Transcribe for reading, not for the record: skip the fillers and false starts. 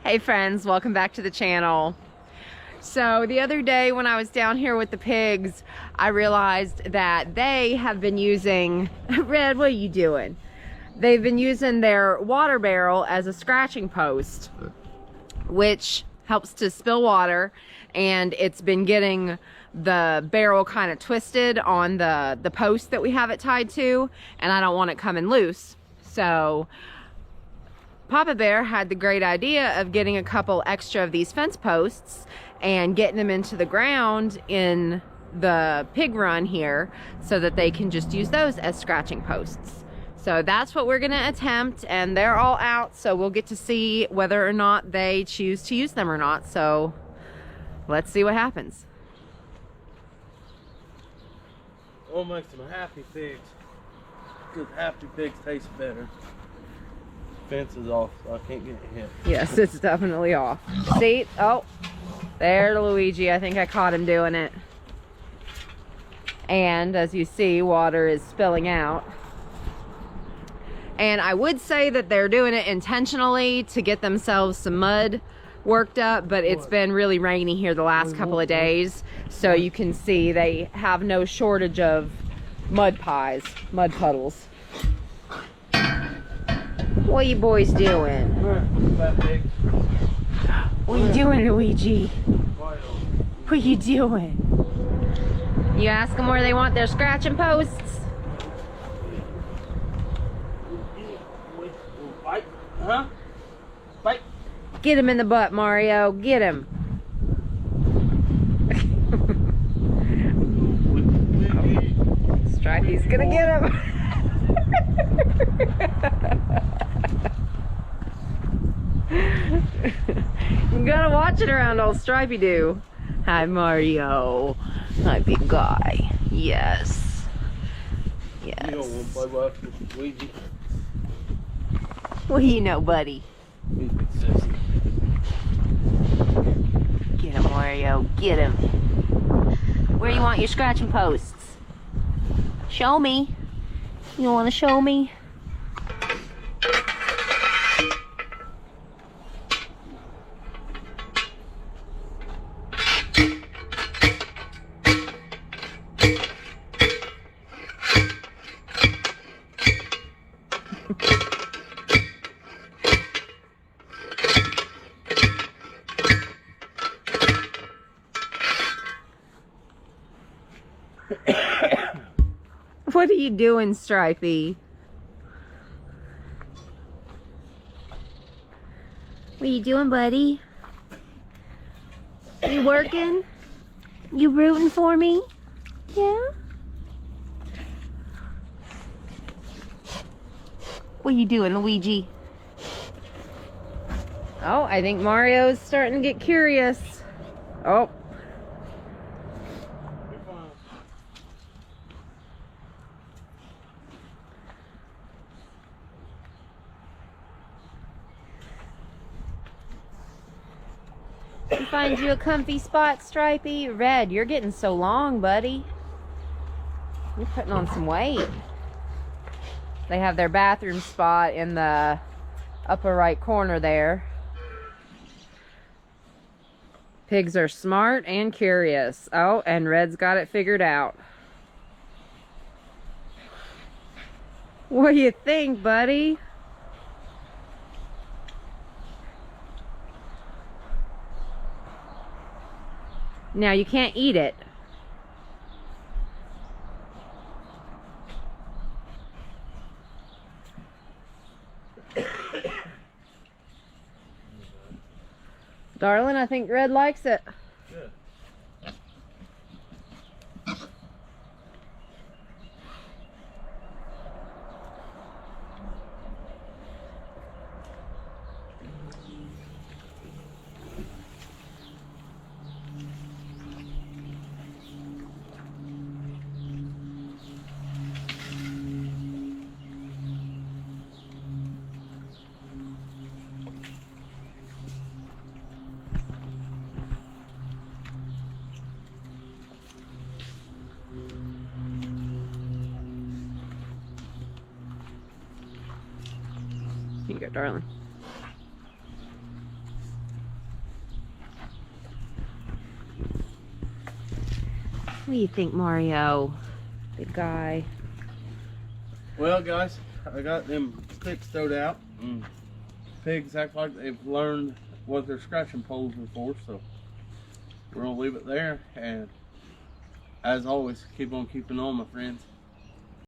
Hey friends, welcome back to the channel. So the other day when I was down here with the pigs, I realized that they have been using, Red, what are you doing? They've been using their water barrel as a scratching post, which helps to spill water, and it's been getting the barrel kind of twisted on the post that we have it tied to, and I don't want it coming loose. So Papa Bear had the great idea of getting a couple extra of these fence posts and getting them into the ground in the pig run here so that they can just use those as scratching posts. So that's what we're gonna attempt, and they're all out, so we'll get to see whether or not they choose to use them or not. So let's see what happens. What makes them happy pigs? Because happy pigs taste better. Fence is off, so I can't get hit. Yes, it's definitely off. See? Oh, there's Luigi. I think I caught him doing it. And as you see, water is spilling out. And I would say that they're doing it intentionally to get themselves some mud worked up, but it's been really rainy here the last couple of days. So you can see they have no shortage of mud puddles. What you boys doing? What you doing, Luigi? What you doing? You ask them where they want their scratching posts? Bite? Huh? Bite? Get him in the butt, Mario. Get him. Stripey's gonna get him. You gotta watch it around old Stripey do. Hi, Mario. Hi, big guy. Yes. Yes. You don't want to play with Luigi. What do you know, buddy? He's consistent. Get him, Mario. Get him. Where you want your scratching posts? Show me. You want to show me? What are you doing, Stripey? What are you doing, buddy? You working? You rooting for me? Yeah? What are you doing, Luigi? Oh, I think Mario's starting to get curious. Oh. You find you a comfy spot, Stripey? Red, you're getting so long, buddy. You're putting on some weight. They have their bathroom spot in the upper right corner there. Pigs are smart and curious. Oh, and Red's got it figured out. What do you think, buddy? Now, you can't eat it. Darling, I think Red likes it. Good. Here you go, darling. What do you think, Mario? Big guy. Well, guys, I got them sticks thrown out. Pigs act like they've learned what their scratching poles are for, so we're gonna leave it there. And as always, keep on keeping on, my friends.